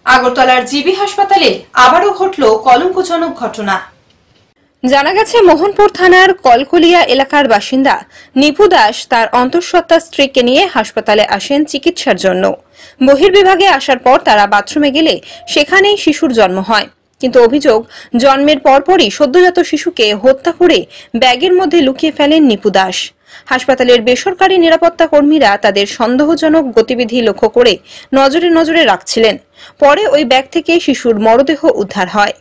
আগরতলার জিবি হাসপাতালে আবারও ঘটল কলঙ্কজনক ঘটনা। জানা গেছে, মোহনপুর থানার কলকলিয়া এলাকার বাসিন্দা নিপু দাস তার অন্তঃসত্ত্বা স্ত্রীকে নিয়ে হাসপাতালে আসেন চিকিৎসার জন্য। বহির্বিভাগে আসার পর তারা বাথরুমে গেলে সেখানেই শিশুর জন্ম হয়। কিন্তু অভিযোগ, জন্মের পরপরই সদ্যজাত শিশুকে হত্যা করে ব্যাগের মধ্যে লুকিয়ে ফেলেন নিপু দাস। হাসপাতালের বেসরকারি নিরাপত্তা কর্মীরা তাদের সন্দেহজনক গতিবিধি লক্ষ্য করে নজরে রাখছিলেন। পরে ওই ব্যাগ থেকে শিশুর মরদেহ উদ্ধার হয়।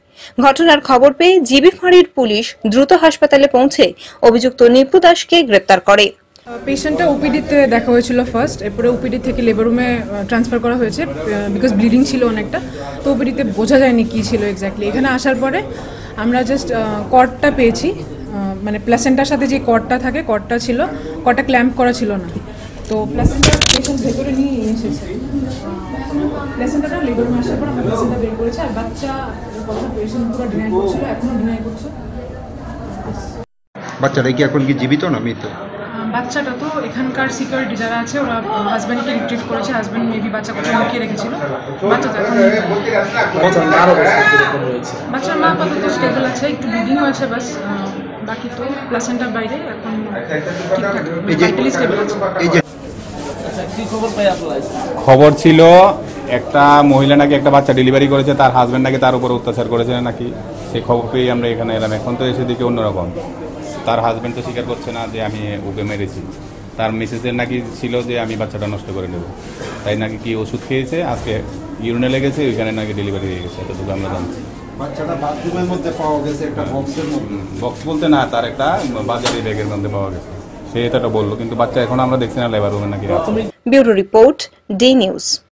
ঘটনার খবর পেয়ে জিবি ফাঁড়ির পুলিশ দ্রুত হাসপাতালে পৌঁছে অভিযুক্ত নিপু দাসকে গ্রেপ্তার করে। পেশেন্টটা ওপিডিতে দেখা হয়েছিল ফার্স্ট, এরপরে ওপিডি থেকে লেবার রুমে ট্রান্সফার করা হয়েছে বিকজ ব্লিডিং ছিল অনেকটা। তো ওপিডিতে বোঝা যায়নি কী ছিল এক্স্যাক্টলি। এখানে আসার পরে আমরা জাস্ট কর্ডটা পেয়েছি, মানে প্লাসেন্টার সাথে যে কর্ডটা থাকে, কর্ডটা ছিল, কর্ডটা ক্ল্যাম্প করা ছিল না। তো প্লাসেন্টার পেশেন্ট ভেতরে নিয়ে এসেছে। প্লাসেন্টাটা লেবার রুমে আসার পর আমরা প্লাসেন্টা বের করেছি। আর বাচ্চা কথা পেশেন্ট পুরো ডিনাই করছিল, এখনও ডিনাই করছে। বাচ্চাটা কি এখন কি জীবিত না মৃত? বাচ্চাটা তো এখানকার সিকিউরিটি যারা আছে ওরা হাজব্যান্ডকে রিট্রিভ করেছে। হাজব্যান্ড মেবি বাচ্চা কোথাও লুকিয়ে রেখেছিল। বাচ্চা তো এখন বাচ্চার মা আপাতত স্টেবল আছে, একটু ব্লিডিংও আছে বাস, বাকি তো প্লাসেন্টার বাইরে এখন ঠিকঠাক ভাইটালি স্টেবল আছে। খবর ছিল একটা মহিলা নাকি একটা বাচ্চা ডেলিভারি করেছে, তার হাজব্যান্ড নাকি তার উপর অত্যাচার করেছে নাকি, সেই খবর পেয়ে আমরা এখানে এলাম। এখন তো এসে দিকে অন্যরকম, তার হাজব্যান্ড তো স্বীকার করছে না যে আমি ওকে মেরেছি। তার মিসেসের নাকি ছিল যে আমি বাচ্চাটা নষ্ট করে নেব, তাই নাকি কি ওষুধ খেয়েছে, আজকে ইউরিনে লেগেছে, ওইখানে নাকি ডেলিভারি হয়ে গেছে। এতটুকু আমরা জানছি। বাচ্চাটা বাথরুমের মধ্যে পাওয়া গেছে, একটা বক্সের মধ্যে। বক্স বলতে না, তার একটা বাজারি ব্যাগের মধ্যে পাওয়া গেছে, সে এটা বললো। কিন্তু বাচ্চা এখন আমরা দেখছি না লেবার রুমে নাকি। Bureau report, D news.